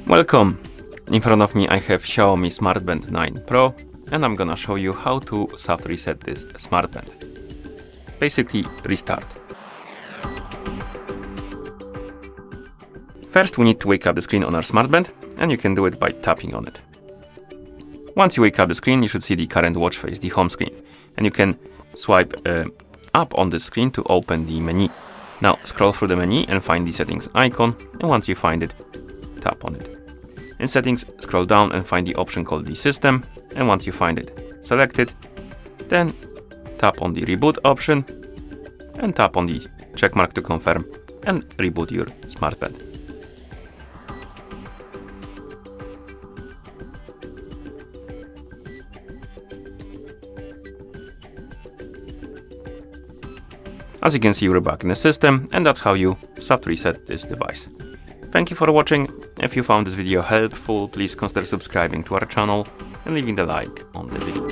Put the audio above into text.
Welcome! In front of me I have XIAOMI Smart Band 9 Pro and I'm gonna show you how to soft reset this smart band. Basically restart. First we need to wake up the screen on our smart band and you can do it by tapping on it. Once you wake up the screen you should see the current watch face, the home screen, and you can swipe up on the screen to open the menu. Now scroll through the menu and find the settings icon, and once you find it, tap on it. In settings, scroll down and find the option called the system, and once you find it, select it, then tap on the reboot option and tap on the checkmark to confirm and reboot your smart band. As you can see, we're back in the system, and that's how you soft reset this device. Thank you for watching. If you found this video helpful, please consider subscribing to our channel and leaving the like on the video.